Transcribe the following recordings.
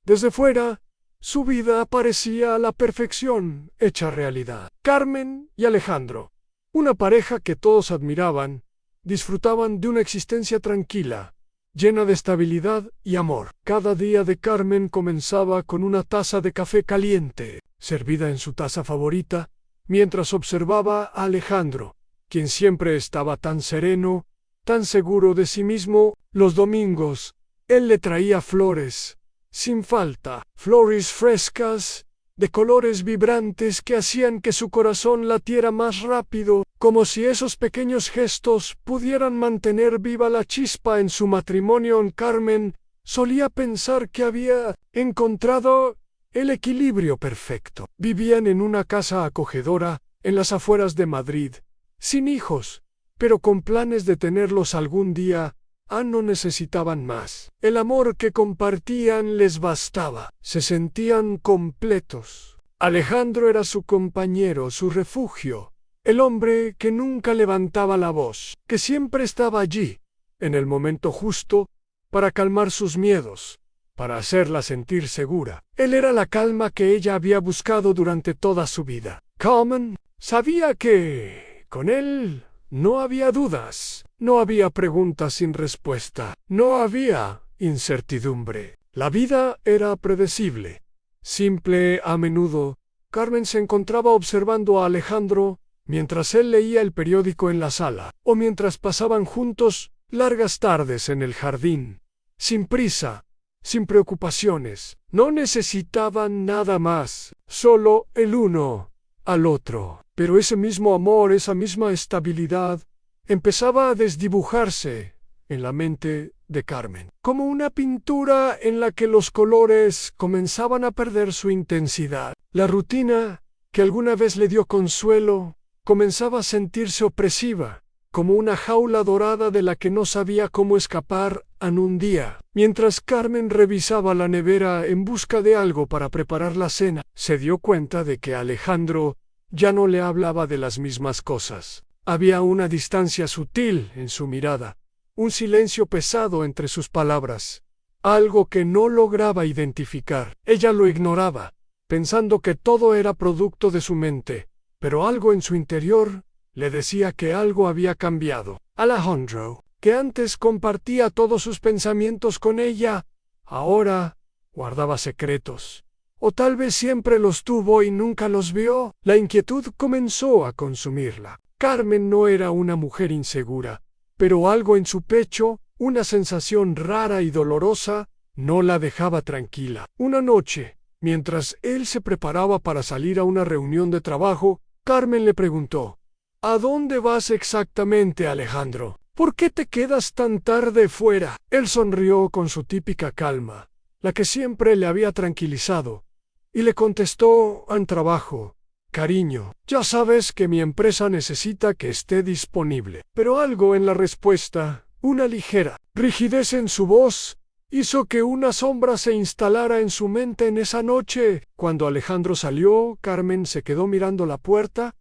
Desde fuera, su vida parecía a la perfección hecha realidad. Carmen y Alejandro, una pareja que todos admiraban, disfrutaban de una existencia tranquila, llena de estabilidad y amor. Cada día de Carmen comenzaba con una taza de café caliente, servida en su taza favorita, mientras observaba a Alejandro, quien siempre estaba tan sereno, tan seguro de sí mismo. Los domingos, él le traía flores, sin falta, flores frescas, de colores vibrantes que hacían que su corazón latiera más rápido, como si esos pequeños gestos pudieran mantener viva la chispa en su matrimonio. Carmen solía pensar que había encontrado el equilibrio perfecto. Vivían en una casa acogedora en las afueras de Madrid, sin hijos, pero con planes de tenerlos algún día. No necesitaban más. El amor que compartían les bastaba. Se sentían completos. Alejandro era su compañero, su refugio, el hombre que nunca levantaba la voz, que siempre estaba allí, en el momento justo, para calmar sus miedos, para hacerla sentir segura. Él era la calma que ella había buscado durante toda su vida. Carmen sabía que, con él, no había dudas, no había preguntas sin respuesta, no había incertidumbre. La vida era predecible, simple. A menudo, Carmen se encontraba observando a Alejandro mientras él leía el periódico en la sala, o mientras pasaban juntos largas tardes en el jardín, sin prisa, sin preocupaciones. No necesitaban nada más, solo el uno al otro. Pero ese mismo amor, esa misma estabilidad, empezaba a desdibujarse en la mente de Carmen, como una pintura en la que los colores comenzaban a perder su intensidad. La rutina, que alguna vez le dio consuelo, comenzaba a sentirse opresiva, como una jaula dorada de la que no sabía cómo escapar. Un día, mientras Carmen revisaba la nevera en busca de algo para preparar la cena, se dio cuenta de que Alejandro ya no le hablaba de las mismas cosas. Había una distancia sutil en su mirada, un silencio pesado entre sus palabras, algo que no lograba identificar. Ella lo ignoraba, pensando que todo era producto de su mente, pero algo en su interior le decía que algo había cambiado. Alejandro, que antes compartía todos sus pensamientos con ella, ahora guardaba secretos. O tal vez siempre los tuvo y nunca los vio. La inquietud comenzó a consumirla. Carmen no era una mujer insegura, pero algo en su pecho, una sensación rara y dolorosa, no la dejaba tranquila. Una noche, mientras él se preparaba para salir a una reunión de trabajo, Carmen le preguntó: ¿A dónde vas exactamente, Alejandro? ¿Por qué te quedas tan tarde fuera? Él sonrió con su típica calma, la que siempre le había tranquilizado, y le contestó: «En trabajo, cariño. Ya sabes que mi empresa necesita que esté disponible». Pero algo en la respuesta, una ligera rigidez en su voz, hizo que una sombra se instalara en su mente. En esa noche, cuando Alejandro salió, Carmen se quedó mirando la puerta,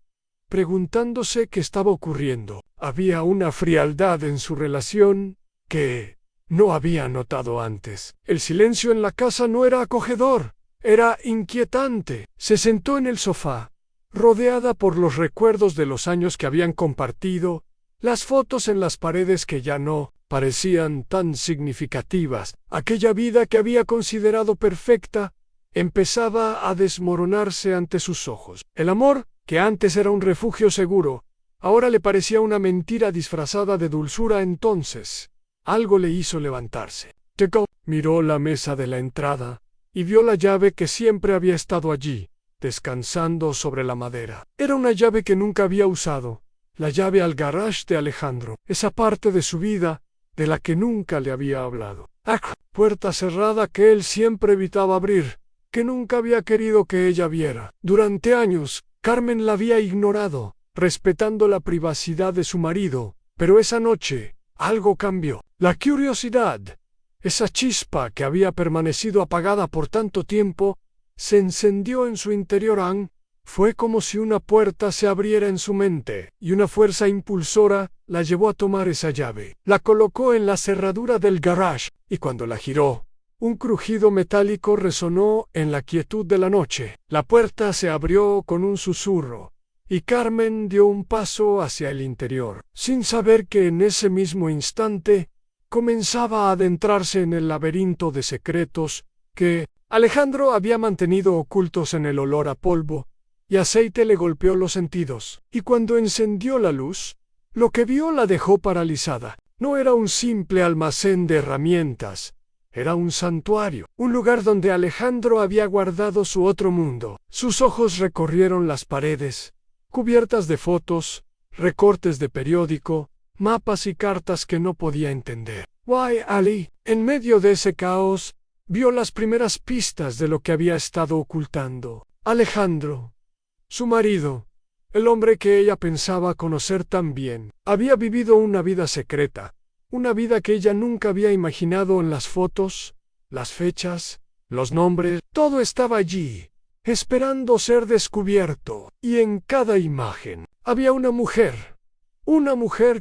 preguntándose qué estaba ocurriendo. Había una frialdad en su relación que no había notado antes. El silencio en la casa no era acogedor, era inquietante. Se sentó en el sofá, rodeada por los recuerdos de los años que habían compartido, las fotos en las paredes que ya no parecían tan significativas. Aquella vida que había considerado perfecta empezaba a desmoronarse ante sus ojos. El amor, que antes era un refugio seguro, ahora le parecía una mentira disfrazada de dulzura. Entonces, algo le hizo levantarse. Miró la mesa de la entrada y vio la llave que siempre había estado allí, descansando sobre la madera. Era una llave que nunca había usado, la llave al garage de Alejandro, esa parte de su vida de la que nunca le había hablado. Puerta cerrada que él siempre evitaba abrir, que nunca había querido que ella viera. Durante años, Carmen la había ignorado, respetando la privacidad de su marido, pero esa noche algo cambió. La curiosidad, esa chispa que había permanecido apagada por tanto tiempo, se encendió en su interior. Fue como si una puerta se abriera en su mente, y una fuerza impulsora la llevó a tomar esa llave. La colocó en la cerradura del garage, y cuando la giró, Un crujido metálico resonó en la quietud de la noche. La puerta se abrió con un susurro, y Carmen dio un paso hacia el interior, sin saber que en ese mismo instante comenzaba a adentrarse en el laberinto de secretos que Alejandro había mantenido ocultos en el olor a polvo y aceite. Le golpeó los sentidos, y cuando encendió la luz, lo que vio la dejó paralizada. No era un simple almacén de herramientas, era un santuario, un lugar donde Alejandro había guardado su otro mundo. Sus ojos recorrieron las paredes, cubiertas de fotos, recortes de periódico, mapas y cartas que no podía entender. Ali, en medio de ese caos, vio las primeras pistas de lo que había estado ocultando. Alejandro, su marido, el hombre que ella pensaba conocer tan bien, había vivido una vida secreta. Una vida que ella nunca había imaginado. En las fotos, las fechas, los nombres, todo estaba allí, esperando ser descubierto. Y en cada imagen había una mujer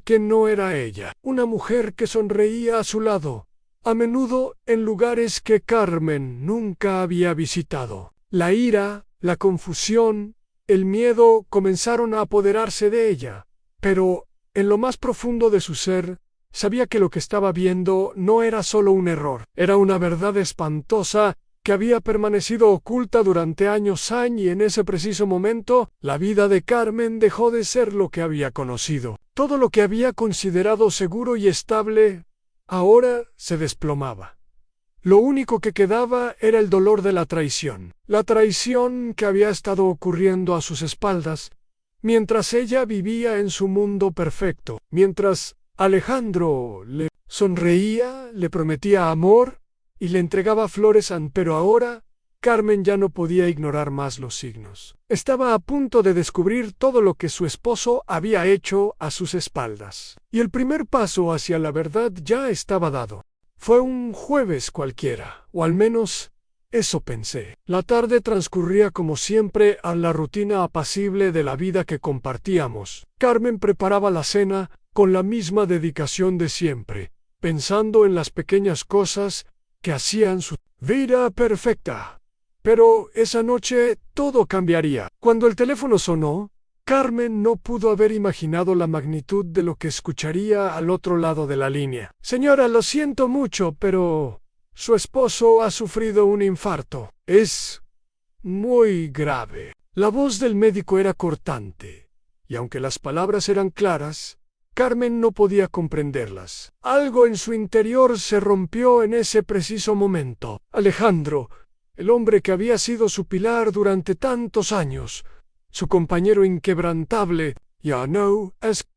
que no era ella, una mujer que sonreía a su lado, a menudo en lugares que Carmen nunca había visitado. La ira, la confusión, el miedo comenzaron a apoderarse de ella, pero en lo más profundo de su ser, sabía que lo que estaba viendo no era solo un error, era una verdad espantosa que había permanecido oculta durante años. Y en ese preciso momento, la vida de Carmen dejó de ser lo que había conocido. Todo lo que había considerado seguro y estable, ahora se desplomaba. Lo único que quedaba era el dolor de la traición que había estado ocurriendo a sus espaldas, mientras ella vivía en su mundo perfecto, mientras Alejandro le sonreía, le prometía amor y le entregaba flores. Pero ahora Carmen ya no podía ignorar más los signos. Estaba a punto de descubrir todo lo que su esposo había hecho a sus espaldas. Y el primer paso hacia la verdad ya estaba dado. Fue un jueves cualquiera, o al menos eso pensé. La tarde transcurría como siempre a la rutina apacible de la vida que compartíamos. Carmen preparaba la cena con la misma dedicación de siempre, pensando en las pequeñas cosas que hacían su vida perfecta. Pero esa noche todo cambiaría. Cuando el teléfono sonó, Carmen no pudo haber imaginado la magnitud de lo que escucharía al otro lado de la línea. Señora, lo siento mucho, pero su esposo ha sufrido un infarto. Es muy grave. La voz del médico era cortante, y aunque las palabras eran claras, Carmen no podía comprenderlas. Algo en su interior se rompió en ese preciso momento. Alejandro, el hombre que había sido su pilar durante tantos años, su compañero inquebrantable,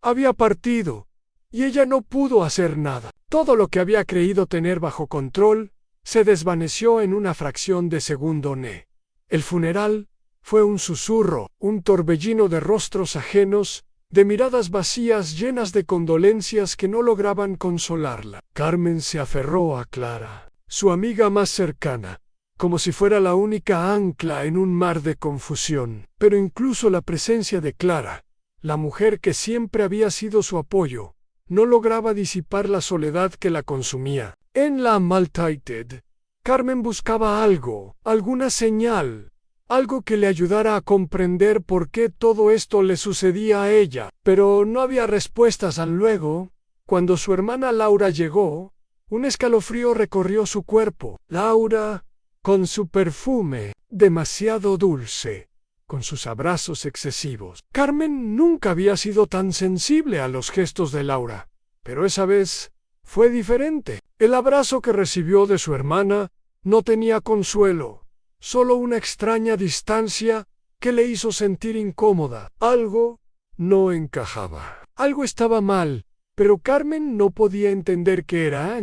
había partido, y ella no pudo hacer nada. Todo lo que había creído tener bajo control se desvaneció en una fracción de segundo. El funeral fue un susurro, un torbellino de rostros ajenos, de miradas vacías llenas de condolencias que no lograban consolarla. Carmen se aferró a Clara, su amiga más cercana, como si fuera la única ancla en un mar de confusión. Pero incluso la presencia de Clara, la mujer que siempre había sido su apoyo, no lograba disipar la soledad que la consumía. En la Maltaited, Carmen buscaba algo, alguna señal, algo que le ayudara a comprender por qué todo esto le sucedía a ella. Pero no había respuestas. Luego, cuando su hermana Laura llegó, un escalofrío recorrió su cuerpo. Laura, con su perfume demasiado dulce, con sus abrazos excesivos. Carmen nunca había sido tan sensible a los gestos de Laura, pero esa vez fue diferente. El abrazo que recibió de su hermana no tenía consuelo, solo una extraña distancia que le hizo sentir incómoda. Algo no encajaba. Algo estaba mal, pero Carmen no podía entender qué era.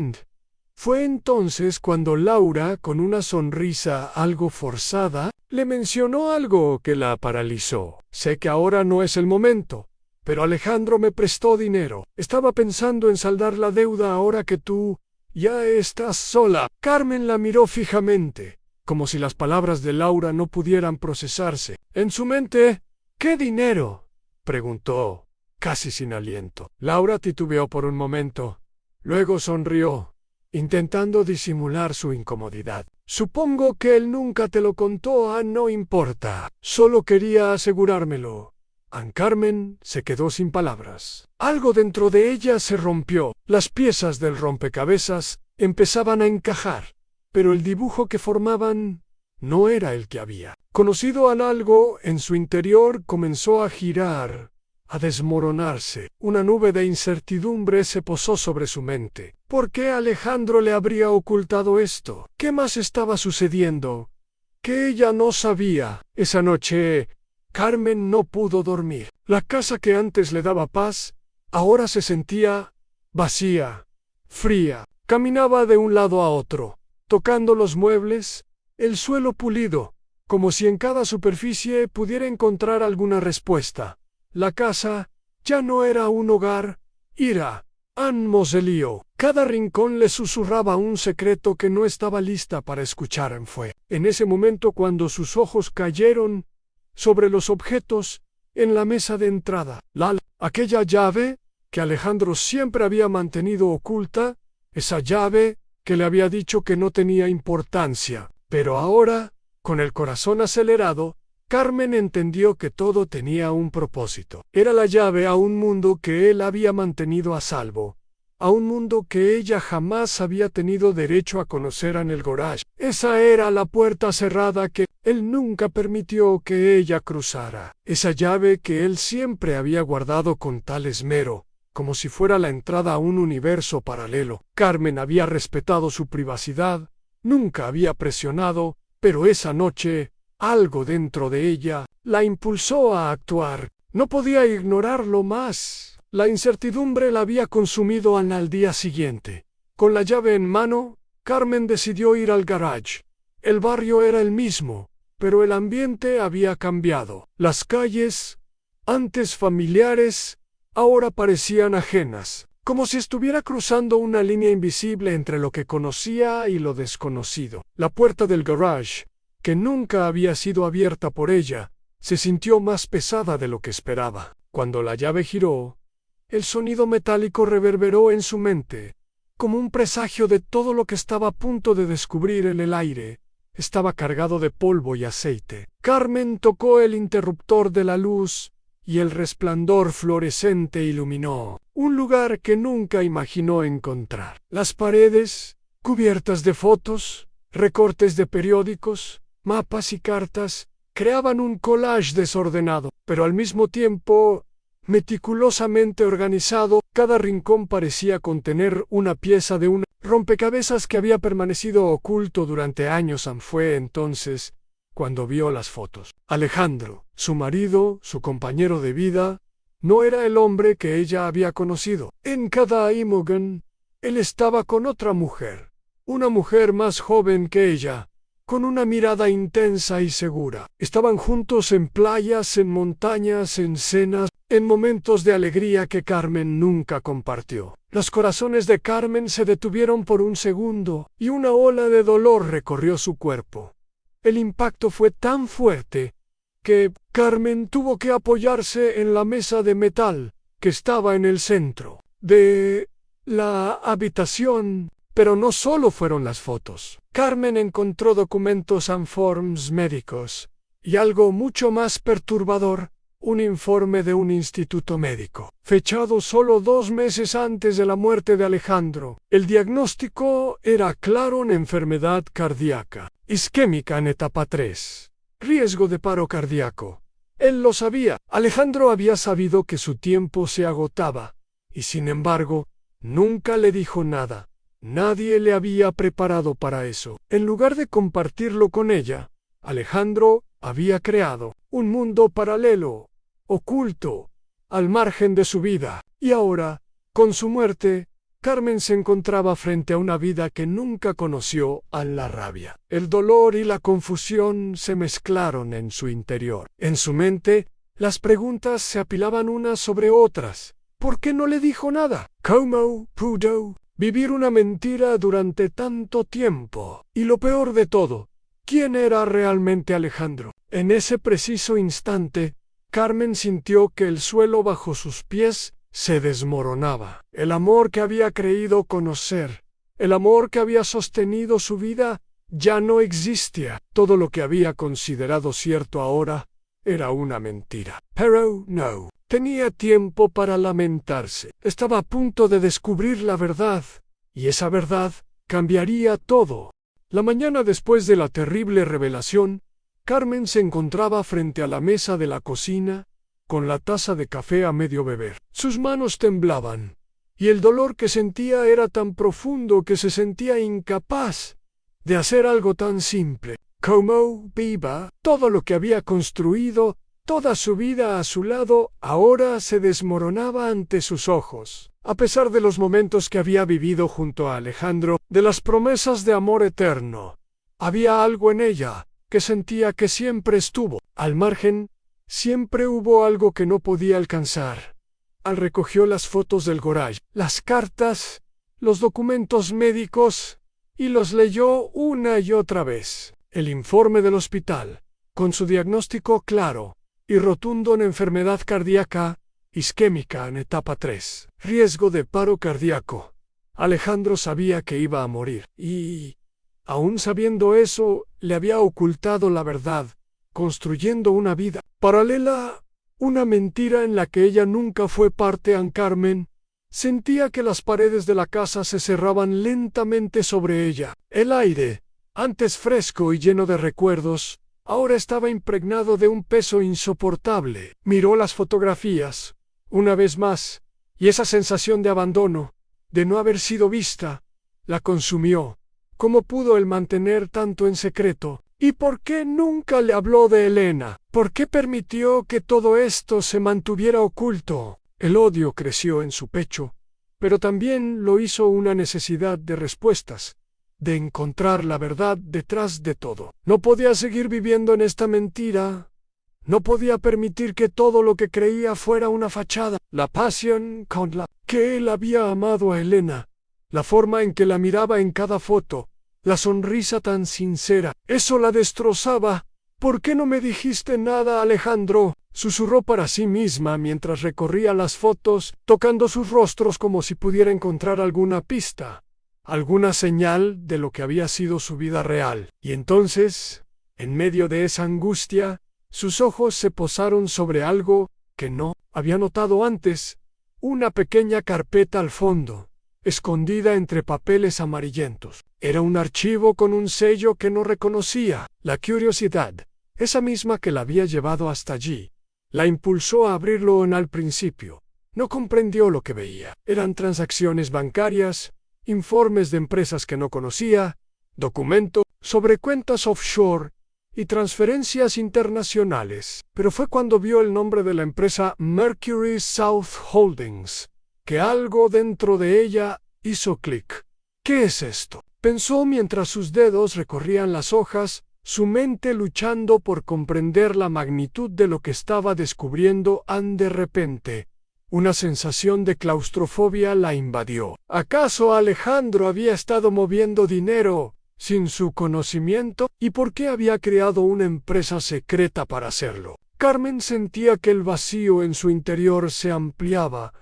Fue entonces cuando Laura, con una sonrisa algo forzada, le mencionó algo que la paralizó. Sé que ahora no es el momento, pero Alejandro me prestó dinero. Estaba pensando en saldar la deuda ahora que tú ya estás sola. Carmen la miró fijamente, como si las palabras de Laura no pudieran procesarse. En su mente, ¿qué dinero?, preguntó, casi sin aliento. Laura titubeó por un momento, luego sonrió. intentando disimular su incomodidad. Supongo que él nunca te lo contó, no importa. Solo quería asegurármelo. Ann Carmen se quedó sin palabras. Algo dentro de ella se rompió. Las piezas del rompecabezas empezaban a encajar, pero el dibujo que formaban no era el que había conocido. Algo en su interior comenzó a girar, a desmoronarse. Una nube de incertidumbre se posó sobre su mente. ¿Por qué Alejandro le habría ocultado esto? ¿Qué más estaba sucediendo que ella no sabía? Esa noche, Carmen no pudo dormir. La casa que antes le daba paz, ahora se sentía vacía, fría. Caminaba de un lado a otro, tocando los muebles, el suelo pulido, como si en cada superficie pudiera encontrar alguna respuesta. La casa ya no era un hogar, era un mausoleo. Cada rincón le susurraba un secreto que no estaba lista para escuchar. Fue en ese momento cuando sus ojos cayeron sobre los objetos en la mesa de entrada. Aquella llave que Alejandro siempre había mantenido oculta, esa llave que le había dicho que no tenía importancia. Pero ahora, con el corazón acelerado, Carmen entendió que todo tenía un propósito. Era la llave a un mundo que él había mantenido a salvo, a un mundo que ella jamás había tenido derecho a conocer en el garage. Esa era la puerta cerrada que él nunca permitió que ella cruzara. Esa llave que él siempre había guardado con tal esmero, como si fuera la entrada a un universo paralelo. Carmen había respetado su privacidad, nunca había presionado, pero esa noche algo dentro de ella la impulsó a actuar. No podía ignorarlo más. La incertidumbre la había consumido al día siguiente. Con la llave en mano, Carmen decidió ir al garage. El barrio era el mismo, pero el ambiente había cambiado. Las calles, antes familiares, ahora parecían ajenas, como si estuviera cruzando una línea invisible entre lo que conocía y lo desconocido. La puerta del garage, que nunca había sido abierta por ella, se sintió más pesada de lo que esperaba. Cuando la llave giró, el sonido metálico reverberó en su mente, como un presagio de todo lo que estaba a punto de descubrir en el aire. Estaba cargado de polvo y aceite. Carmen tocó el interruptor de la luz y el resplandor fluorescente iluminó un lugar que nunca imaginó encontrar. Las paredes, cubiertas de fotos, recortes de periódicos, mapas y cartas, creaban un collage desordenado, pero al mismo tiempo meticulosamente organizado. Cada rincón parecía contener una pieza de un rompecabezas que había permanecido oculto durante años. Fue entonces cuando vio las fotos. Alejandro, su marido, su compañero de vida, no era el hombre que ella había conocido. En cada Imogen, él estaba con otra mujer, una mujer más joven que ella, con una mirada intensa y segura. Estaban juntos en playas, en montañas, en cenas, en momentos de alegría que Carmen nunca compartió. Los corazones de Carmen se detuvieron por un segundo y una ola de dolor recorrió su cuerpo. El impacto fue tan fuerte que Carmen tuvo que apoyarse en la mesa de metal que estaba en el centro de la habitación. Pero no solo fueron las fotos. Carmen encontró documentos and forms médicos y algo mucho más perturbador, un informe de un instituto médico, fechado solo 2 meses antes de la muerte de Alejandro. El diagnóstico era claro: una enfermedad cardíaca, isquémica en etapa 3, riesgo de paro cardíaco. Él lo sabía. Alejandro había sabido que su tiempo se agotaba, y sin embargo, nunca le dijo nada. Nadie le había preparado para eso. En lugar de compartirlo con ella, Alejandro había creado un mundo paralelo, oculto, al margen de su vida. Y ahora, con su muerte, Carmen se encontraba frente a una vida que nunca conoció. La rabia, el dolor y la confusión se mezclaron en su interior. En su mente, las preguntas se apilaban unas sobre otras. ¿Por qué no le dijo nada? ¿Cómo pudo vivir una mentira durante tanto tiempo? Y lo peor de todo, ¿quién era realmente Alejandro? En ese preciso instante, Carmen sintió que el suelo bajo sus pies se desmoronaba. El amor que había creído conocer, El amor que había sostenido su vida ya no existía. Todo lo que había considerado cierto ahora era una mentira. Pero no tenía tiempo para lamentarse. Estaba a punto de descubrir la verdad, y esa verdad cambiaría todo. La mañana después de la terrible revelación, Carmen se encontraba frente a la mesa de la cocina, con la taza de café a medio beber. Sus manos temblaban, y el dolor que sentía era tan profundo que se sentía incapaz de hacer algo tan simple como viva. Todo lo que había construido, toda su vida a su lado, ahora se desmoronaba ante sus ojos. A pesar de los momentos que había vivido junto a Alejandro, de las promesas de amor eterno, había algo en ella que sentía que siempre estuvo al margen. Siempre hubo algo que no podía alcanzar. Al recogió las fotos del garage, las cartas, los documentos médicos, y los leyó una y otra vez. El informe del hospital, con su diagnóstico claro y rotundo en enfermedad cardíaca isquémica en etapa 3, riesgo de paro cardíaco. Alejandro sabía que iba a morir, y, aún sabiendo eso, le había ocultado la verdad, construyendo una vida paralela, una mentira en la que ella nunca fue parte. Carmen sentía que las paredes de la casa se cerraban lentamente sobre ella. El aire, antes fresco y lleno de recuerdos, ahora estaba impregnado de un peso insoportable. Miró las fotografías, una vez más, y esa sensación de abandono, de no haber sido vista, la consumió. ¿Cómo pudo él mantener tanto en secreto? ¿Y por qué nunca le habló de Elena? ¿Por qué permitió que todo esto se mantuviera oculto? El odio creció en su pecho, pero también lo hizo una necesidad de respuestas, de encontrar la verdad detrás de todo. No podía seguir viviendo en esta mentira. No podía permitir que todo lo que creía fuera una fachada. La pasión con la que él había amado a Elena, la forma en que la miraba en cada foto, la sonrisa tan sincera, eso la destrozaba. ¿Por qué no me dijiste nada, Alejandro?, susurró para sí misma mientras recorría las fotos, tocando sus rostros como si pudiera encontrar alguna pista, alguna señal de lo que había sido su vida real. Y entonces, en medio de esa angustia, sus ojos se posaron sobre algo que no había notado antes: una pequeña carpeta al fondo, escondida entre papeles amarillentos. Era un archivo con un sello que no reconocía. La curiosidad, esa misma que la había llevado hasta allí, la impulsó a abrirlo al principio. No comprendió lo que veía. Eran transacciones bancarias, informes de empresas que no conocía, documentos sobre cuentas offshore y transferencias internacionales. Pero fue cuando vio el nombre de la empresa Mercury South Holdings que algo dentro de ella hizo clic. ¿Qué es esto?, pensó mientras sus dedos recorrían las hojas, su mente luchando por comprender la magnitud de lo que estaba descubriendo. De repente, una sensación de claustrofobia la invadió. ¿Acaso Alejandro había estado moviendo dinero sin su conocimiento? ¿Y por qué había creado una empresa secreta para hacerlo? Carmen sentía que el vacío en su interior se ampliaba,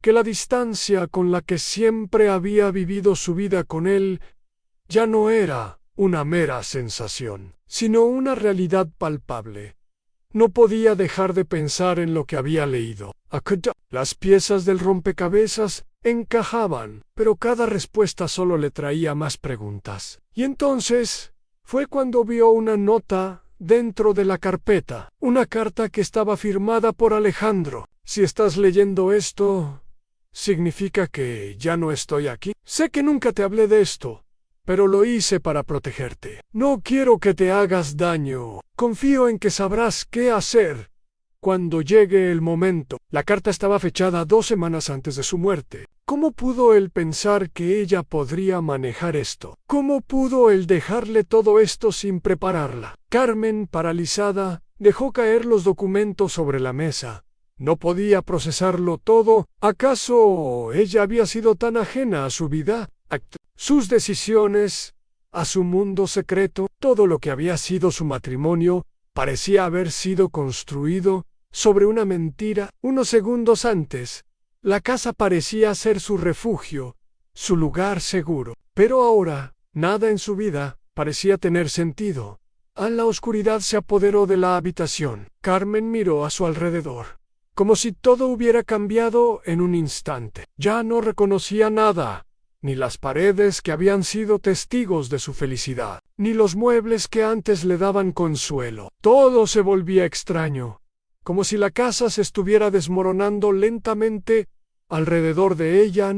que la distancia con la que siempre había vivido su vida con él ya no era una mera sensación, sino una realidad palpable. No podía dejar de pensar en lo que había leído. Las piezas del rompecabezas encajaban, pero cada respuesta solo le traía más preguntas. Y entonces fue cuando vio una nota dentro de la carpeta, una carta que estaba firmada por Alejandro. Si estás leyendo esto, ¿significa que ya no estoy aquí? Sé que nunca te hablé de esto, pero lo hice para protegerte. No quiero que te hagas daño. Confío en que sabrás qué hacer cuando llegue el momento. La carta estaba fechada 2 semanas antes de su muerte. ¿Cómo pudo él pensar que ella podría manejar esto? ¿Cómo pudo él dejarle todo esto sin prepararla? Carmen, paralizada, dejó caer los documentos sobre la mesa. No podía procesarlo todo. ¿Acaso ella había sido tan ajena a su vida, a sus decisiones, a su mundo secreto? Todo lo que había sido su matrimonio parecía haber sido construido sobre una mentira. Unos segundos antes, la casa parecía ser su refugio, su lugar seguro. Pero ahora, nada en su vida parecía tener sentido. La oscuridad se apoderó de la habitación. Carmen miró a su alrededor, como si todo hubiera cambiado en un instante. Ya no reconocía nada, ni las paredes que habían sido testigos de su felicidad, ni los muebles que antes le daban consuelo. Todo se volvía extraño, como si la casa se estuviera desmoronando lentamente alrededor de ella.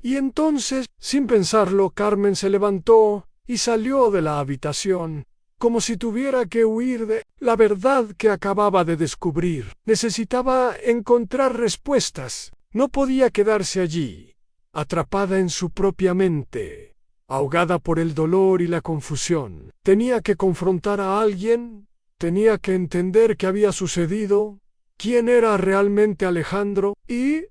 Y entonces, sin pensarlo, Carmen se levantó y salió de la habitación, como si tuviera que huir de la verdad que acababa de descubrir. Necesitaba encontrar respuestas. No podía quedarse allí, atrapada en su propia mente, ahogada por el dolor y la confusión. Tenía que confrontar a alguien, tenía que entender qué había sucedido, quién era realmente Alejandro, y,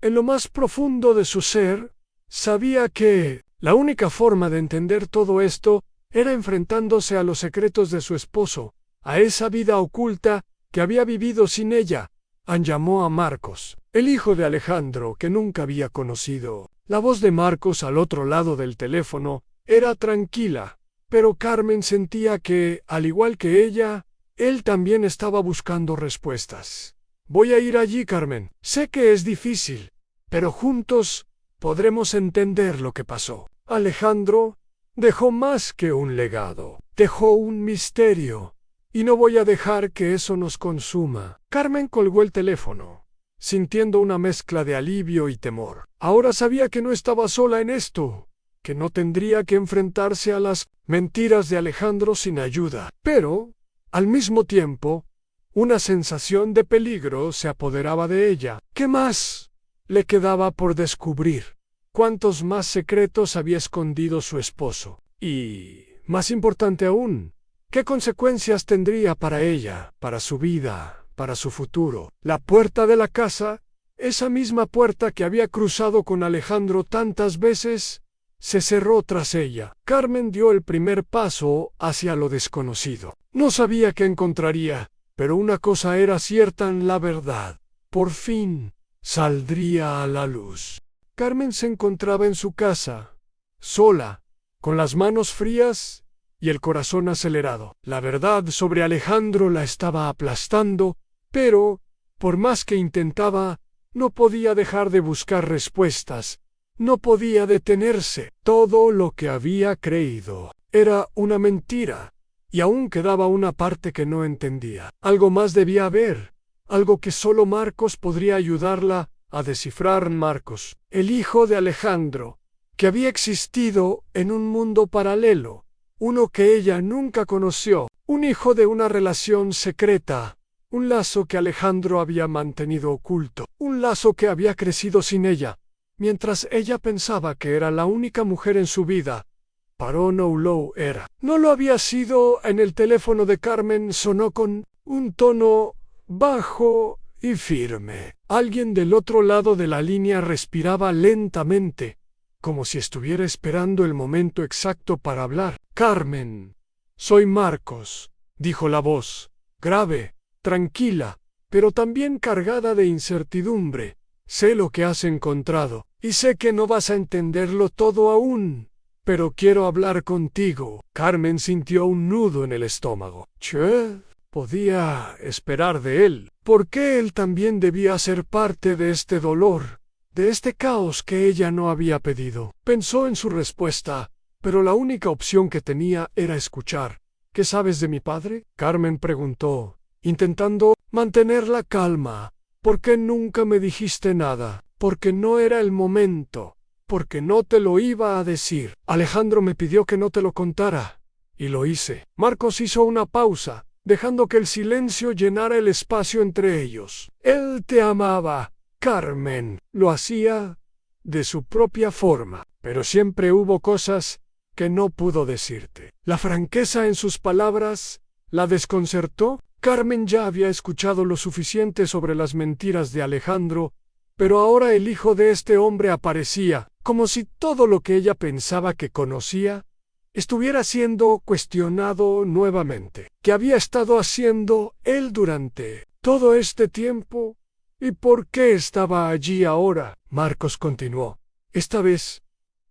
en lo más profundo de su ser, sabía que la única forma de entender todo esto era enfrentándose a los secretos de su esposo, a esa vida oculta que había vivido sin ella. Llamó a Marcos, el hijo de Alejandro, que nunca había conocido. La voz de Marcos al otro lado del teléfono era tranquila, pero Carmen sentía que, al igual que ella, él también estaba buscando respuestas. Voy a ir allí, Carmen. Sé que es difícil, pero juntos podremos entender lo que pasó. Alejandro dejó más que un legado, dejó un misterio, y no voy a dejar que eso nos consuma. Carmen colgó el teléfono, sintiendo una mezcla de alivio y temor. Ahora sabía que no estaba sola en esto, que no tendría que enfrentarse a las mentiras de Alejandro sin ayuda. Pero, al mismo tiempo, una sensación de peligro se apoderaba de ella. ¿Qué más le quedaba por descubrir? ¿Cuántos más secretos había escondido su esposo? Y, más importante aún, ¿qué consecuencias tendría para ella, para su vida, para su futuro? La puerta de la casa, esa misma puerta que había cruzado con Alejandro tantas veces, se cerró tras ella. Carmen dio el primer paso hacia lo desconocido. No sabía qué encontraría, pero una cosa era cierta: en la verdad, por fin, saldría a la luz. Carmen se encontraba en su casa, sola, con las manos frías y el corazón acelerado. La verdad sobre Alejandro la estaba aplastando, pero, por más que intentaba, no podía dejar de buscar respuestas, no podía detenerse. Todo lo que había creído era una mentira, y aún quedaba una parte que no entendía. Algo más debía haber, algo que solo Marcos podría ayudarla a descifrar. Marcos, el hijo de Alejandro, que había existido en un mundo paralelo, uno que ella nunca conoció, un hijo de una relación secreta, un lazo que Alejandro había mantenido oculto, un lazo que había crecido sin ella, mientras ella pensaba que era la única mujer en su vida. Pero no lo era. No lo había sido. En el teléfono de Carmen sonó con un tono bajo y firme. Alguien del otro lado de la línea respiraba lentamente, como si estuviera esperando el momento exacto para hablar. Carmen, soy Marcos, dijo la voz, grave, tranquila, pero también cargada de incertidumbre. Sé lo que has encontrado, y sé que no vas a entenderlo todo aún, pero quiero hablar contigo. Carmen sintió un nudo en el estómago. ¿Qué podía esperar de él? ¿Por qué él también debía ser parte de este dolor, de este caos que ella no había pedido? Pensó en su respuesta, pero la única opción que tenía era escuchar. ¿Qué sabes de mi padre?, Carmen preguntó, intentando mantener la calma. ¿Por qué nunca me dijiste nada? Porque no era el momento, porque no te lo iba a decir. Alejandro me pidió que no te lo contara, y lo hice. Marcos hizo una pausa, dejando que el silencio llenara el espacio entre ellos. Él te amaba, Carmen. Lo hacía de su propia forma, pero siempre hubo cosas que no pudo decirte. La franqueza en sus palabras la desconcertó. Carmen ya había escuchado lo suficiente sobre las mentiras de Alejandro, pero ahora el hijo de este hombre aparecía, como si todo lo que ella pensaba que conocía estuviera siendo cuestionado nuevamente. ¿Qué había estado haciendo él durante todo este tiempo? ¿Y por qué estaba allí ahora? Marcos continuó. Esta vez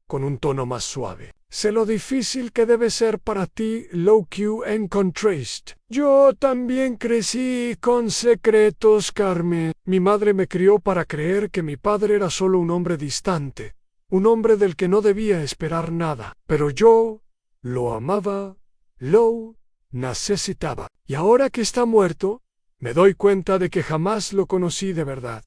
con un tono más suave. Sé lo difícil que debe ser para ti, Loque en contraste. Yo también crecí con secretos, Carmen. Mi madre me crió para creer que mi padre era solo un hombre distante, un hombre del que no debía esperar nada. Pero yo lo amaba, lo necesitaba. Y ahora que está muerto, me doy cuenta de que jamás lo conocí de verdad.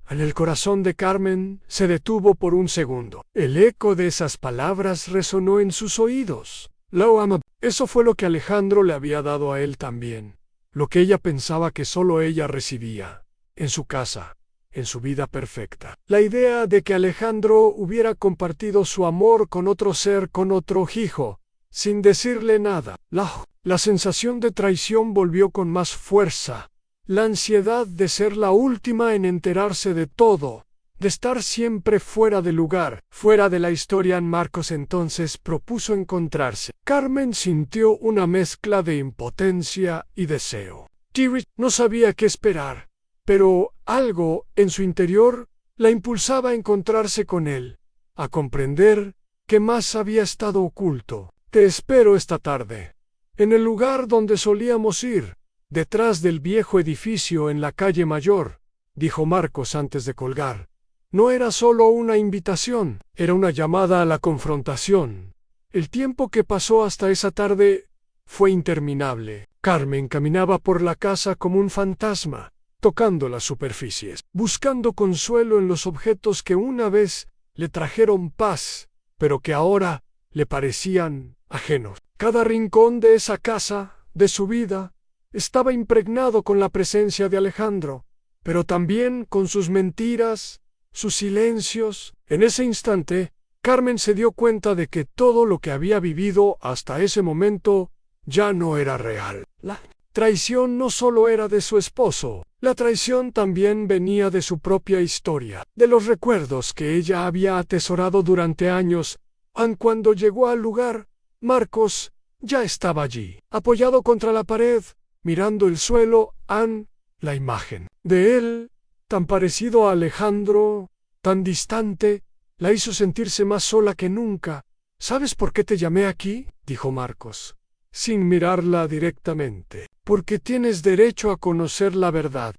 En el corazón de Carmen se detuvo por un segundo. El eco de esas palabras resonó en sus oídos. Lo ama. Eso fue lo que Alejandro le había dado a él también. Lo que ella pensaba que solo ella recibía. En su casa, en su vida perfecta. La idea de que Alejandro hubiera compartido su amor con otro ser, con otro hijo, sin decirle nada. La sensación de traición volvió con más fuerza. La ansiedad de ser la última en enterarse de todo, de estar siempre fuera de lugar, fuera de la historia. Marcos entonces propuso encontrarse. Carmen sintió una mezcla de impotencia y deseo. Thierry no sabía qué esperar, pero algo en su interior la impulsaba a encontrarse con él, a comprender qué más había estado oculto. Te espero esta tarde, en el lugar donde solíamos ir, detrás del viejo edificio en la calle Mayor, dijo Marcos antes de colgar. No era solo una invitación, era una llamada a la confrontación. El tiempo que pasó hasta esa tarde fue interminable. Carmen caminaba por la casa como un fantasma, tocando las superficies, buscando consuelo en los objetos que una vez le trajeron paz, pero que ahora le parecían ajenos. Cada rincón de esa casa, de su vida, estaba impregnado con la presencia de Alejandro, pero también con sus mentiras, sus silencios. En ese instante, Carmen se dio cuenta de que todo lo que había vivido hasta ese momento ya no era real. La traición no solo era de su esposo, la traición también venía de su propia historia, de los recuerdos que ella había atesorado durante años. Cuando llegó al lugar, Marcos ya estaba allí, apoyado contra la pared, mirando el suelo. La imagen de él, tan parecido a Alejandro, tan distante, la hizo sentirse más sola que nunca. ¿Sabes por qué te llamé aquí?, dijo Marcos, sin mirarla directamente. Porque tienes derecho a conocer la verdad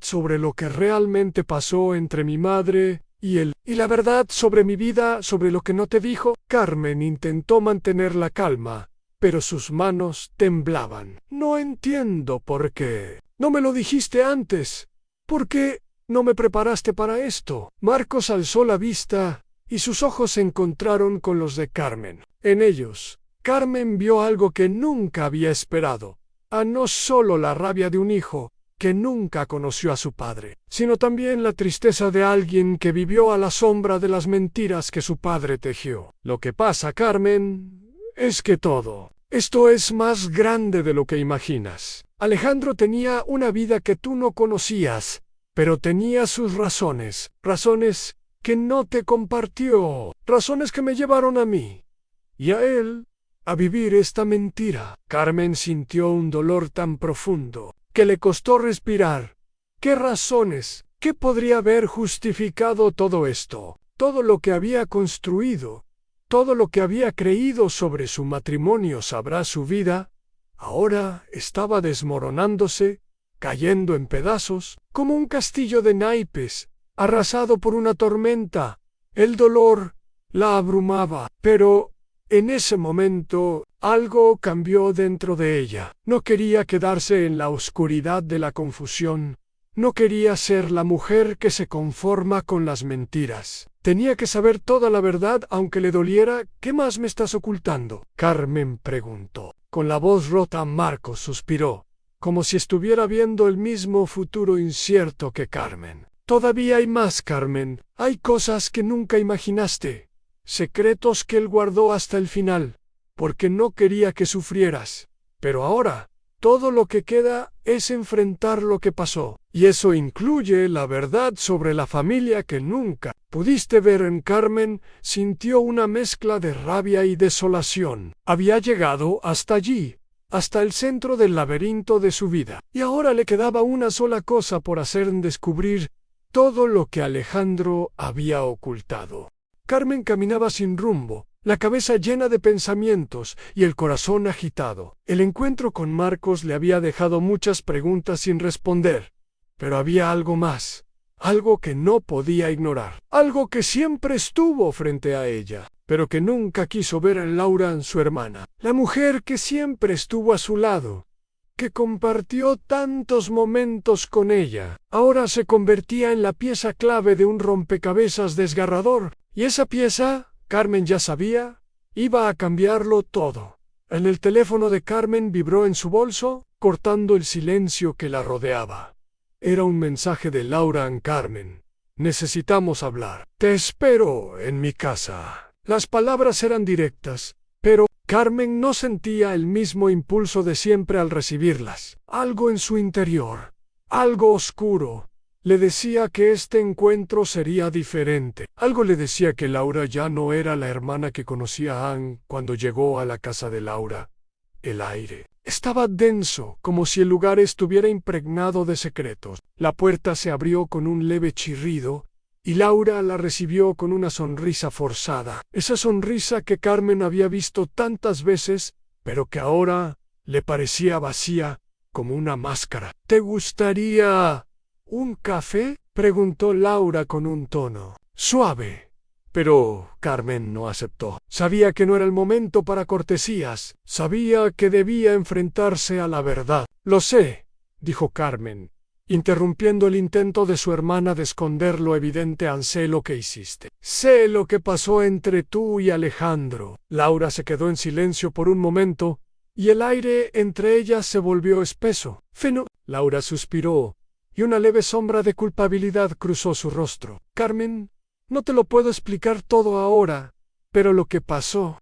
sobre lo que realmente pasó entre mi madre y él, y la verdad sobre mi vida, sobre lo que no te dijo. Carmen intentó mantener la calma, pero sus manos temblaban. No entiendo por qué. No me lo dijiste antes. ¿Por qué no me preparaste para esto? Marcos alzó la vista y sus ojos se encontraron con los de Carmen. En ellos, Carmen vio algo que nunca había esperado. No solo la rabia de un hijo que nunca conoció a su padre, sino también la tristeza de alguien que vivió a la sombra de las mentiras que su padre tejió. Lo que pasa, Carmen, es que todo esto es más grande de lo que imaginas. Alejandro tenía una vida que tú no conocías, pero tenía sus razones que no te compartió, razones que me llevaron a mí y a él a vivir esta mentira. Carmen sintió un dolor tan profundo que le costó respirar. ¿Qué razones? ¿Qué podría haber justificado todo esto? Todo lo que había construido, todo lo que había creído sobre su matrimonio, sabrá su vida, ahora estaba desmoronándose, cayendo en pedazos, como un castillo de naipes, arrasado por una tormenta. El dolor la abrumaba, pero en ese momento algo cambió dentro de ella. No quería quedarse en la oscuridad de la confusión. No quería ser la mujer que se conforma con las mentiras. Tenía que saber toda la verdad aunque le doliera. ¿Qué más me estás ocultando?, Carmen preguntó. Con la voz rota, Marcos suspiró, como si estuviera viendo el mismo futuro incierto que Carmen. Todavía hay más, Carmen. Hay cosas que nunca imaginaste. Secretos que él guardó hasta el final, porque no quería que sufrieras. Pero ahora, todo lo que queda es enfrentar lo que pasó, y eso incluye la verdad sobre la familia que nunca pudiste ver. En Carmen sintió una mezcla de rabia y desolación. Había llegado hasta allí, hasta el centro del laberinto de su vida, y ahora le quedaba una sola cosa por hacer: descubrir todo lo que Alejandro había ocultado. Carmen caminaba sin rumbo, la cabeza llena de pensamientos y el corazón agitado. El encuentro con Marcos le había dejado muchas preguntas sin responder, pero había algo más, algo que no podía ignorar, algo que siempre estuvo frente a ella, pero que nunca quiso ver en Laura, su hermana, la mujer que siempre estuvo a su lado, que compartió tantos momentos con ella. Ahora se convertía en la pieza clave de un rompecabezas desgarrador, y esa pieza, Carmen ya sabía, iba a cambiarlo todo. El teléfono de Carmen vibró en su bolso, cortando el silencio que la rodeaba. Era un mensaje de Laura a Carmen. Necesitamos hablar. Te espero en mi casa. Las palabras eran directas, pero Carmen no sentía el mismo impulso de siempre al recibirlas. Algo en su interior, algo oscuro, le decía que este encuentro sería diferente. Algo le decía que Laura ya no era la hermana que conocía Anne cuando llegó a la casa de Laura. El aire estaba denso, como si el lugar estuviera impregnado de secretos. La puerta se abrió con un leve chirrido, y Laura la recibió con una sonrisa forzada. Esa sonrisa que Carmen había visto tantas veces, pero que ahora le parecía vacía, como una máscara. ¿Te gustaría un café?, preguntó Laura con un tono suave. Pero Carmen no aceptó. Sabía que no era el momento para cortesías. Sabía que debía enfrentarse a la verdad. Lo sé, dijo Carmen, interrumpiendo el intento de su hermana de esconder lo evidente. Sé lo que hiciste. Sé lo que pasó entre tú y Alejandro. Laura se quedó en silencio por un momento, y el aire entre ellas se volvió espeso. Laura suspiró, y una leve sombra de culpabilidad cruzó su rostro. Carmen, no te lo puedo explicar todo ahora, pero lo que pasó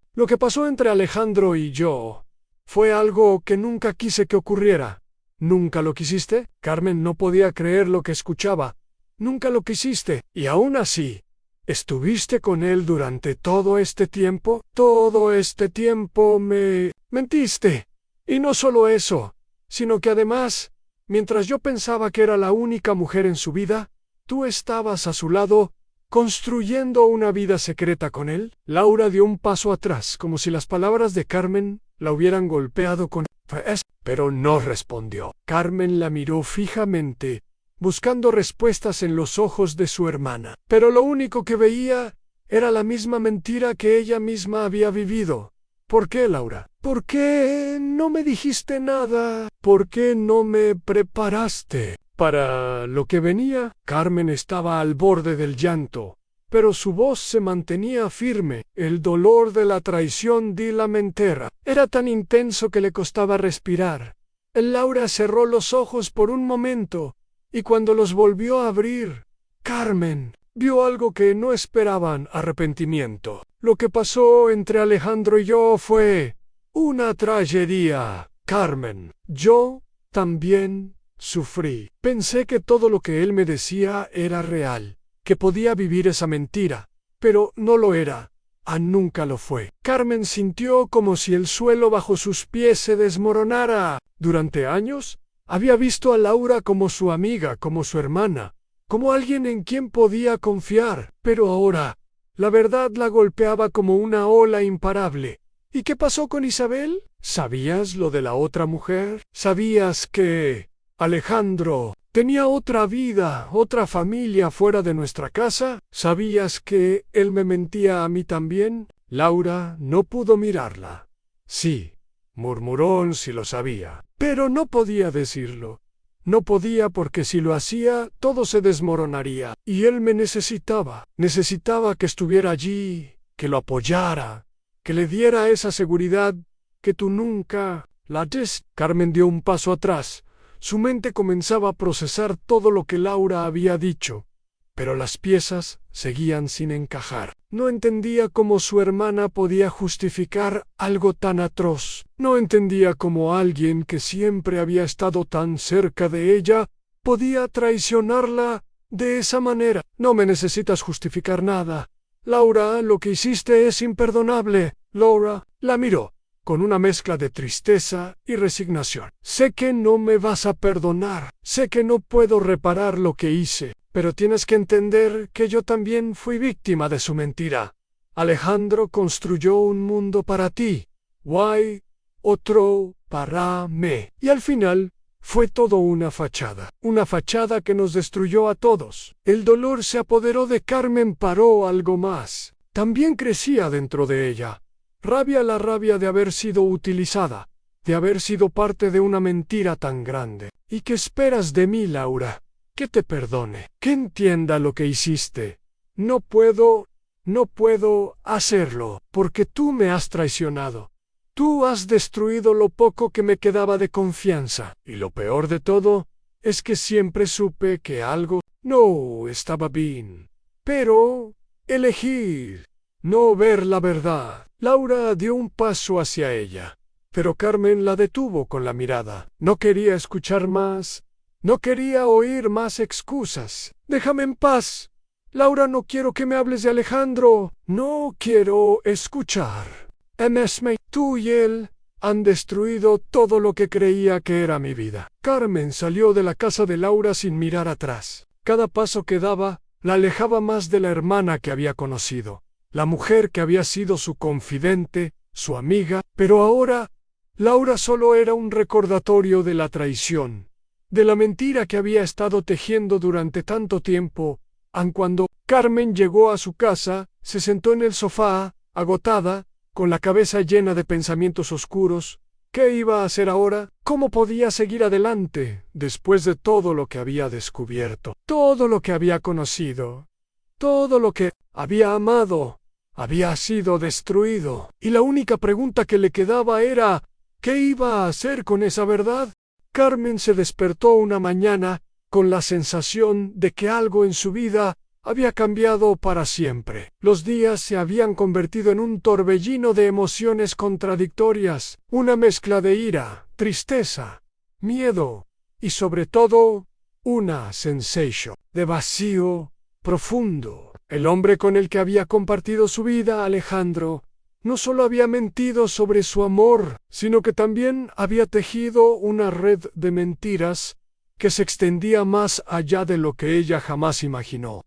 entre Alejandro y yo, fue algo que nunca quise que ocurriera. ¿Nunca lo quisiste? Carmen no podía creer lo que escuchaba. Nunca lo quisiste, y aún así, ¿estuviste con él durante todo este tiempo? Todo este tiempo me mentiste. Y no solo eso, sino que además, mientras yo pensaba que era la única mujer en su vida, tú estabas a su lado, construyendo una vida secreta con él. Laura dio un paso atrás, como si las palabras de Carmen la hubieran golpeado con pero no respondió. Carmen la miró fijamente, buscando respuestas en los ojos de su hermana. Pero lo único que veía era la misma mentira que ella misma había vivido. ¿Por qué, Laura? ¿Por qué no me dijiste nada? ¿Por qué no me preparaste para lo que venía? Carmen estaba al borde del llanto, pero su voz se mantenía firme. El dolor de la traición de la mentira era tan intenso que le costaba respirar. Laura cerró los ojos por un momento, y cuando los volvió a abrir, Carmen vio algo que no esperaban: arrepentimiento. Lo que pasó entre Alejandro y yo fue una tragedia, Carmen. Yo también sufrí. Pensé que todo lo que él me decía era real, que podía vivir esa mentira, pero no lo era. Nunca lo fue. Carmen sintió como si el suelo bajo sus pies se desmoronara. Durante años, había visto a Laura como su amiga, como su hermana, como alguien en quien podía confiar, pero ahora, la verdad la golpeaba como una ola imparable. ¿Y qué pasó con Isabel? ¿Sabías lo de la otra mujer? ¿Sabías que Alejandro tenía otra vida, otra familia fuera de nuestra casa? ¿Sabías que él me mentía a mí también? Laura no pudo mirarla. Sí, murmuró, si lo sabía, pero no podía decirlo. No podía, porque si lo hacía, todo se desmoronaría. Y él me necesitaba. Necesitaba que estuviera allí, que lo apoyara, que le diera esa seguridad que tú nunca la des. Carmen dio un paso atrás. Su mente comenzaba a procesar todo lo que Laura había dicho, pero las piezas seguían sin encajar. No entendía cómo su hermana podía justificar algo tan atroz. No entendía cómo alguien que siempre había estado tan cerca de ella podía traicionarla de esa manera. No me necesitas justificar nada. Laura, lo que hiciste es imperdonable. Laura la miró con una mezcla de tristeza y resignación. Sé que no me vas a perdonar, sé que no puedo reparar lo que hice, pero tienes que entender que yo también fui víctima de su mentira. Alejandro construyó un mundo para ti, guay, otro para mí. Y al final, fue todo una fachada que nos destruyó a todos. El dolor se apoderó de Carmen, paró algo más. También crecía dentro de ella. La rabia de haber sido utilizada, de haber sido parte de una mentira tan grande. ¿Y qué esperas de mí, Laura? Que te perdone, que entienda lo que hiciste. No puedo hacerlo, porque tú me has traicionado. Tú has destruido lo poco que me quedaba de confianza. Y lo peor de todo es que siempre supe que algo no estaba bien. Pero elegí no ver la verdad. Laura dio un paso hacia ella, pero Carmen la detuvo con la mirada. No quería escuchar más, no quería oír más excusas. Déjame en paz. Laura, no quiero que me hables de Alejandro. No quiero escuchar. Tú y él han destruido todo lo que creía que era mi vida. Carmen salió de la casa de Laura sin mirar atrás. Cada paso que daba la alejaba más de la hermana que había conocido, la mujer que había sido su confidente, su amiga, pero ahora Laura solo era un recordatorio de la traición, de la mentira que había estado tejiendo durante tanto tiempo. Cuando Carmen llegó a su casa, se sentó en el sofá, agotada, con la cabeza llena de pensamientos oscuros. ¿Qué iba a hacer ahora? ¿Cómo podía seguir adelante después de todo lo que había descubierto, todo lo que había conocido, todo lo que había amado? Había sido destruido, y la única pregunta que le quedaba era, ¿qué iba a hacer con esa verdad? Carmen se despertó una mañana con la sensación de que algo en su vida había cambiado para siempre. Los días se habían convertido en un torbellino de emociones contradictorias, una mezcla de ira, tristeza, miedo y sobre todo una sensación de vacío profundo. El hombre con el que había compartido su vida, Alejandro, no solo había mentido sobre su amor, sino que también había tejido una red de mentiras que se extendía más allá de lo que ella jamás imaginó.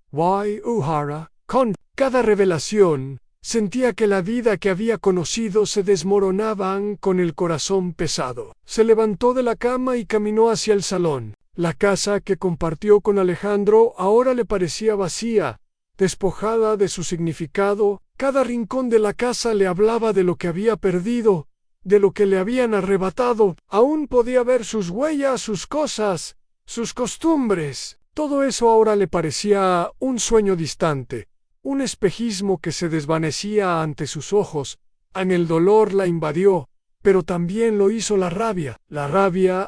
Con cada revelación, sentía que la vida que había conocido se desmoronaba con el corazón pesado. Se levantó de la cama y caminó hacia el salón. La casa que compartió con Alejandro ahora le parecía vacía, despojada de su significado. Cada rincón de la casa le hablaba de lo que había perdido, de lo que le habían arrebatado. Aún podía ver sus huellas, sus cosas, sus costumbres. Todo eso ahora le parecía un sueño distante, un espejismo que se desvanecía ante sus ojos. El dolor la invadió, pero también lo hizo la rabia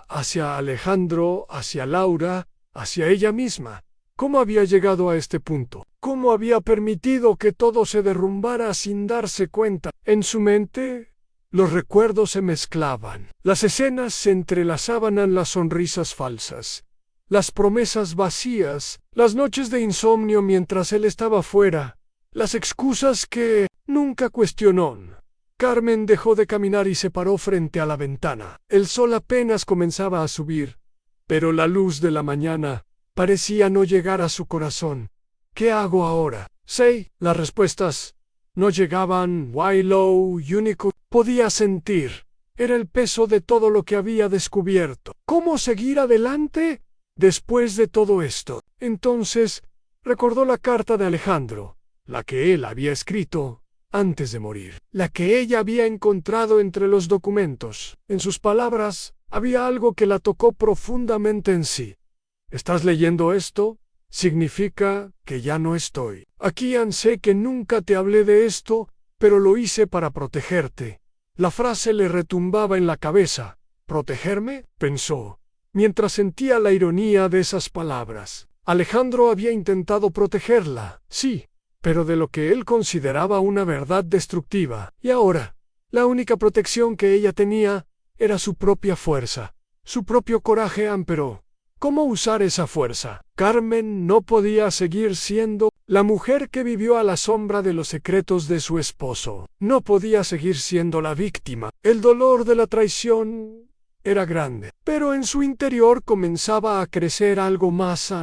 hacia Alejandro, hacia Laura, hacia ella misma. ¿Cómo había llegado a este punto? ¿Cómo había permitido que todo se derrumbara sin darse cuenta? En su mente, los recuerdos se mezclaban. Las escenas se entrelazaban, las sonrisas falsas, las promesas vacías, las noches de insomnio mientras él estaba fuera, las excusas que nunca cuestionó. Carmen dejó de caminar y se paró frente a la ventana. El sol apenas comenzaba a subir, pero la luz de la mañana parecía no llegar a su corazón. ¿Qué hago ahora? Las respuestas no llegaban. Único podía sentir era el peso de todo lo que había descubierto. ¿Cómo seguir adelante después de todo esto? Entonces recordó la carta de Alejandro, la que él había escrito antes de morir, la que ella había encontrado entre los documentos. En sus palabras había algo que la tocó profundamente en sí. ¿Estás leyendo esto? Significa que ya no estoy aquí. Sé que nunca te hablé de esto, pero lo hice para protegerte. La frase le retumbaba en la cabeza. ¿Protegerme?, pensó, mientras sentía la ironía de esas palabras. Alejandro había intentado protegerla, sí, pero de lo que él consideraba una verdad destructiva. Y ahora, la única protección que ella tenía era su propia fuerza, su propio coraje. Pero ¿cómo usar esa fuerza? Carmen no podía seguir siendo la mujer que vivió a la sombra de los secretos de su esposo. No podía seguir siendo la víctima. El dolor de la traición era grande, pero en su interior comenzaba a crecer algo más,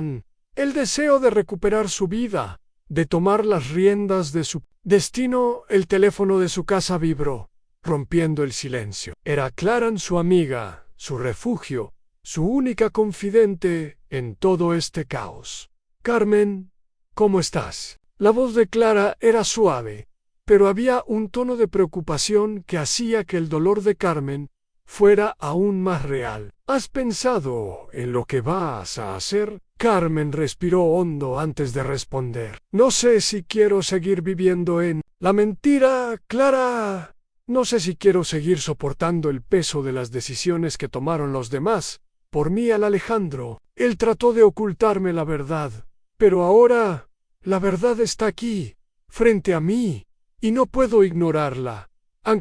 el deseo de recuperar su vida, de tomar las riendas de su destino, el teléfono de su casa vibró, rompiendo el silencio. Era Clara, su amiga, su refugio, su única confidente en todo este caos. Carmen, ¿cómo estás? La voz de Clara era suave, pero había un tono de preocupación que hacía que el dolor de Carmen fuera aún más real. ¿Has pensado en lo que vas a hacer? Carmen respiró hondo antes de responder. No sé si quiero seguir viviendo en la mentira, Clara. No sé si quiero seguir soportando el peso de las decisiones que tomaron los demás. Por mí al Alejandro. Él trató de ocultarme la verdad, pero ahora la verdad está aquí, frente a mí, y no puedo ignorarla.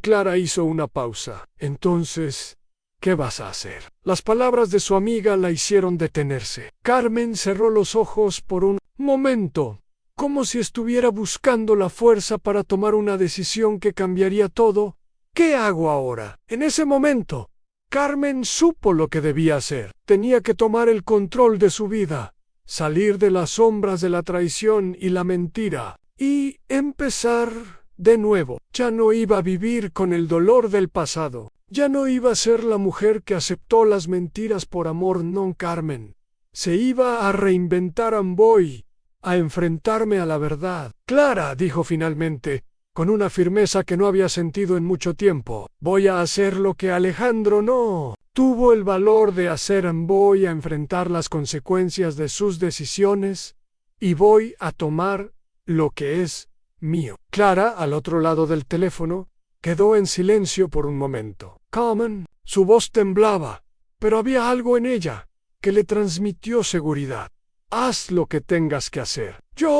Clara hizo una pausa. Entonces, ¿qué vas a hacer? Las palabras de su amiga la hicieron detenerse. Carmen cerró los ojos por un momento, como si estuviera buscando la fuerza para tomar una decisión que cambiaría todo. ¿Qué hago ahora? En ese momento, Carmen supo lo que debía hacer. Tenía que tomar el control de su vida, salir de las sombras de la traición y la mentira, y empezar de nuevo. Ya no iba a vivir con el dolor del pasado. Ya no iba a ser la mujer que aceptó las mentiras por amor. No, Carmen. Se iba a reinventar. Voy a enfrentarme a la verdad. Clara, dijo finalmente, con una firmeza que no había sentido en mucho tiempo. Voy a hacer lo que Alejandro no tuvo el valor de hacer. Voy a enfrentar las consecuencias de sus decisiones y voy a tomar lo que es mío. Clara, al otro lado del teléfono, quedó en silencio por un momento. Carmen, su voz temblaba, pero había algo en ella que le transmitió seguridad. Haz lo que tengas que hacer. Yo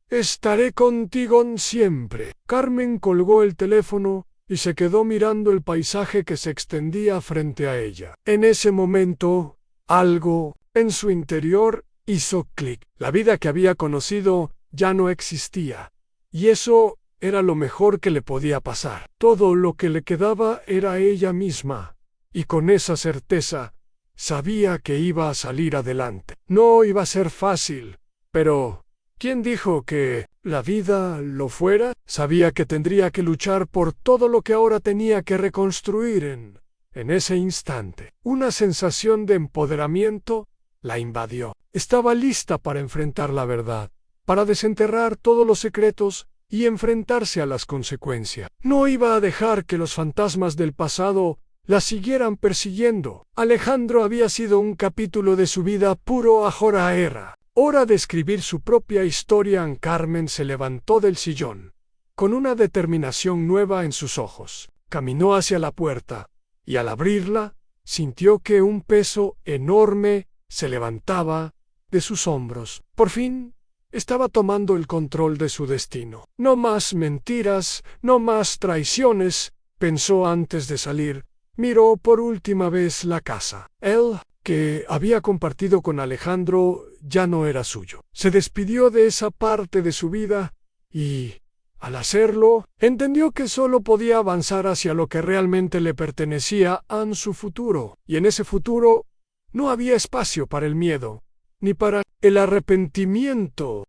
estaré contigo siempre. Carmen colgó el teléfono y se quedó mirando el paisaje que se extendía frente a ella. En ese momento, algo en su interior hizo clic. La vida que había conocido ya no existía, y eso era lo mejor que le podía pasar. Todo lo que le quedaba era ella misma, y con esa certeza sabía que iba a salir adelante. No iba a ser fácil, pero ¿quién dijo que la vida lo fuera? Sabía que tendría que luchar por todo lo que ahora tenía que reconstruir en ese instante. Una sensación de empoderamiento la invadió. Estaba lista para enfrentar la verdad, para desenterrar todos los secretos y enfrentarse a las consecuencias. No iba a dejar que los fantasmas del pasado la siguieran persiguiendo. Alejandro había sido un capítulo de su vida puro. Ahora era hora de escribir su propia historia. Carmen se levantó del sillón, con una determinación nueva en sus ojos. Caminó hacia la puerta, y al abrirla, sintió que un peso enorme se levantaba de sus hombros. Por fin, estaba tomando el control de su destino. No más mentiras, no más traiciones, pensó antes de salir. Miró por última vez la casa. Él, que había compartido con Alejandro, ya no era suyo. Se despidió de esa parte de su vida y, al hacerlo, entendió que solo podía avanzar hacia lo que realmente le pertenecía, a su futuro. Y en ese futuro no había espacio para el miedo, ni para el arrepentimiento.